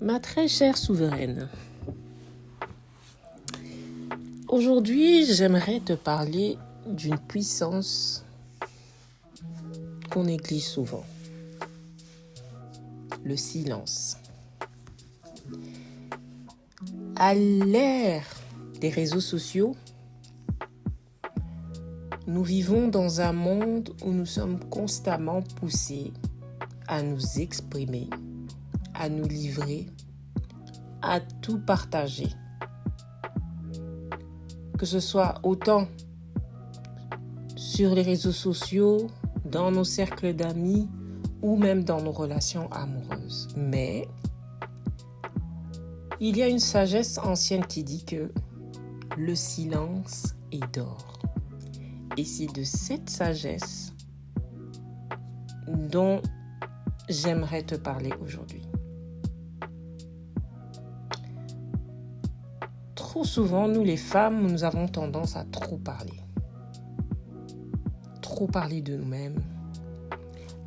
Ma très chère souveraine, aujourd'hui j'aimerais te parler d'une puissance qu'on néglige souvent, le silence. À l'ère des réseaux sociaux, nous vivons dans un monde où nous sommes constamment poussés à nous exprimer, à nous livrer, à tout partager. Que ce soit autant sur les réseaux sociaux, dans nos cercles d'amis ou même dans nos relations amoureuses. Mais il y a une sagesse ancienne qui dit que le silence est d'or. Et c'est de cette sagesse dont j'aimerais te parler aujourd'hui. Trop souvent, nous les femmes, nous avons tendance à trop parler. Trop parler de nous-mêmes,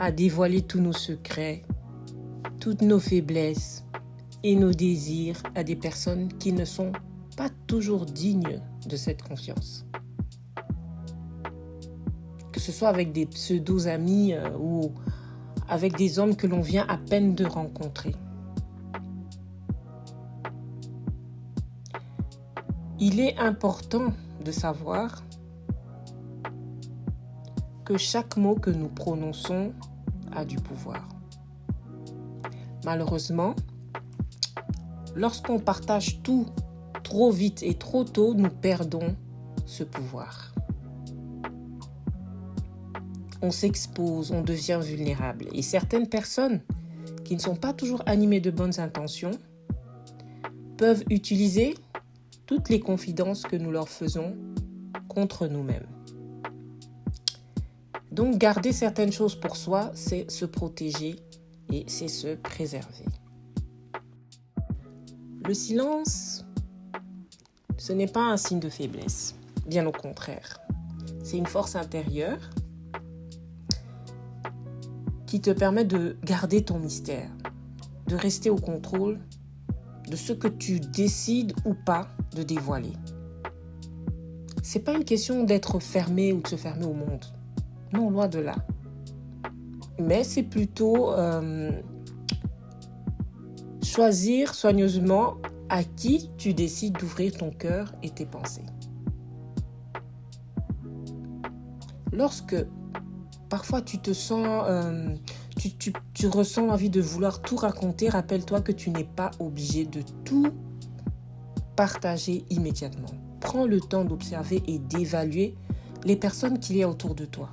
à dévoiler tous nos secrets, toutes nos faiblesses et nos désirs à des personnes qui ne sont pas toujours dignes de cette confiance. Que ce soit avec des pseudo-amis ou avec des hommes que l'on vient à peine de rencontrer. Il est important de savoir que chaque mot que nous prononçons a du pouvoir. Malheureusement, lorsqu'on partage tout trop vite et trop tôt, nous perdons ce pouvoir. On s'expose, on devient vulnérable. Et certaines personnes qui ne sont pas toujours animées de bonnes intentions peuvent utiliser toutes les confidences que nous leur faisons contre nous-mêmes. Donc, garder certaines choses pour soi, c'est se protéger et c'est se préserver. Le silence, ce n'est pas un signe de faiblesse, bien au contraire. C'est une force intérieure qui te permet de garder ton mystère, de rester au contrôle de ce que tu décides ou pas de dévoiler. C'est pas une question d'être fermé ou de se fermer au monde. Non, loin de là. Mais c'est plutôt choisir soigneusement à qui tu décides d'ouvrir ton cœur et tes pensées. Lorsque parfois tu te sens, tu ressens envie de vouloir tout raconter, rappelle-toi que tu n'es pas obligé de tout partager immédiatement. Prends le temps d'observer et d'évaluer les personnes qu'il y a autour de toi.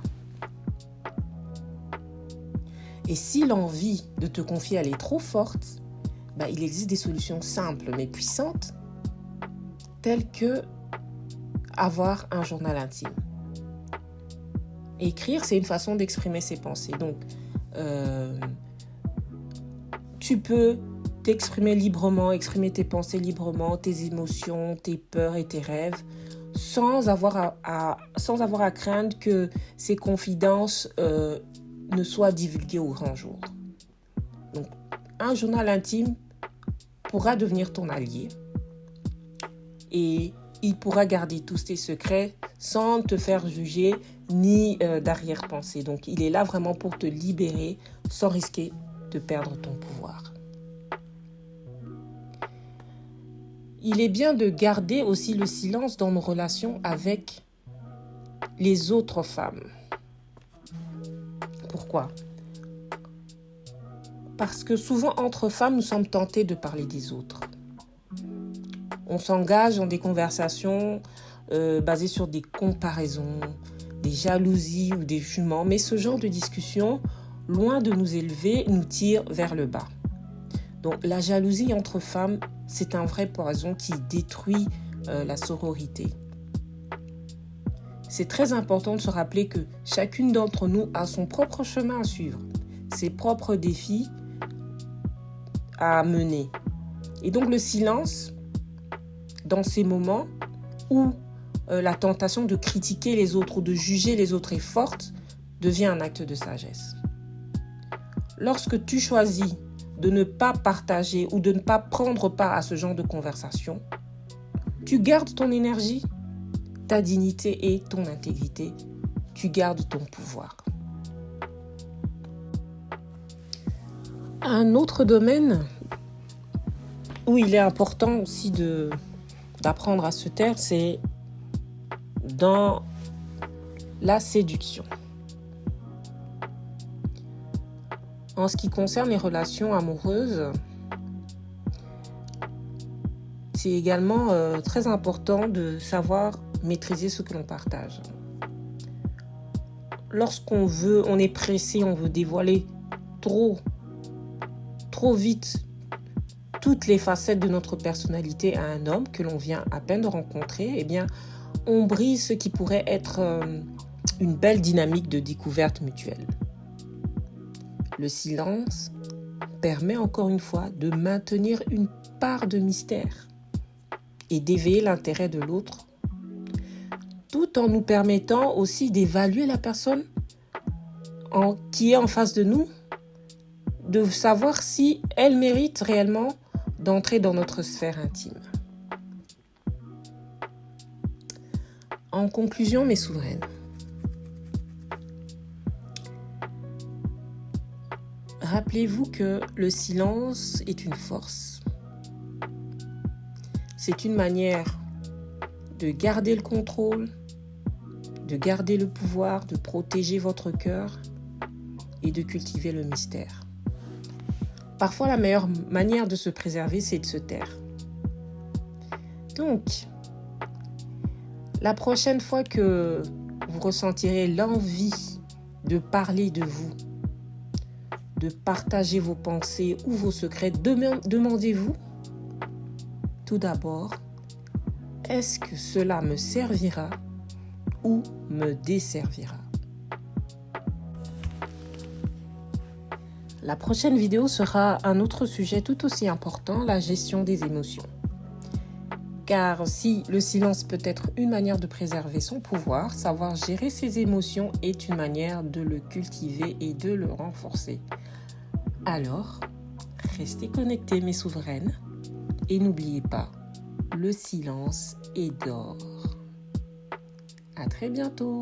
Et si l'envie de te confier elle est trop forte, il existe des solutions simples mais puissantes, telles que avoir un journal intime. Écrire, c'est une façon d'exprimer ses pensées. Donc, tu peux t'exprimer librement, exprimer tes pensées librement, tes émotions, tes peurs et tes rêves, sans avoir à craindre que ces confidences ne soient divulguées au grand jour. Donc, un journal intime pourra devenir ton allié et il pourra garder tous tes secrets sans te faire juger ni d'arrière-pensée. Donc, il est là vraiment pour te libérer sans risquer de perdre ton pouvoir. Il est bien de garder aussi le silence dans nos relations avec les autres femmes. Pourquoi ? Parce que souvent, entre femmes, nous sommes tentés de parler des autres. On s'engage dans des conversations basées sur des comparaisons, des jalousies ou des jugements. Mais ce genre de discussion, loin de nous élever, nous tire vers le bas. Donc la jalousie entre femmes, c'est un vrai poison qui détruit la sororité. C'est très important de se rappeler que chacune d'entre nous a son propre chemin à suivre, ses propres défis à mener. Et donc le silence, dans ces moments où la tentation de critiquer les autres ou de juger les autres est forte, devient un acte de sagesse. Lorsque tu choisis de ne pas partager ou de ne pas prendre part à ce genre de conversation, tu gardes ton énergie, ta dignité et ton intégrité. Tu gardes ton pouvoir. Un autre domaine où il est important aussi d'apprendre à se taire, c'est dans la séduction. En ce qui concerne les relations amoureuses, c'est également très important de savoir maîtriser ce que l'on partage. Lorsqu'on on est pressé, on veut dévoiler trop vite toutes les facettes de notre personnalité à un homme que l'on vient à peine de rencontrer, eh bien, on brise ce qui pourrait être une belle dynamique de découverte mutuelle. Le silence permet encore une fois de maintenir une part de mystère et d'éveiller l'intérêt de l'autre, tout en nous permettant aussi d'évaluer la personne qui est en face de nous, de savoir si elle mérite réellement d'entrer dans notre sphère intime. En conclusion, mes souveraines, rappelez-vous que le silence est une force. C'est une manière de garder le contrôle, de garder le pouvoir, de protéger votre cœur et de cultiver le mystère. Parfois, la meilleure manière de se préserver, c'est de se taire. Donc, la prochaine fois que vous ressentirez l'envie de parler de vous, de partager vos pensées ou vos secrets, demandez-vous tout d'abord, est-ce que cela me servira ou me desservira? La prochaine vidéo sera un autre sujet tout aussi important, la gestion des émotions. Car si le silence peut être une manière de préserver son pouvoir, savoir gérer ses émotions est une manière de le cultiver et de le renforcer. Alors, restez connectés mes souveraines et n'oubliez pas, le silence est d'or. À très bientôt.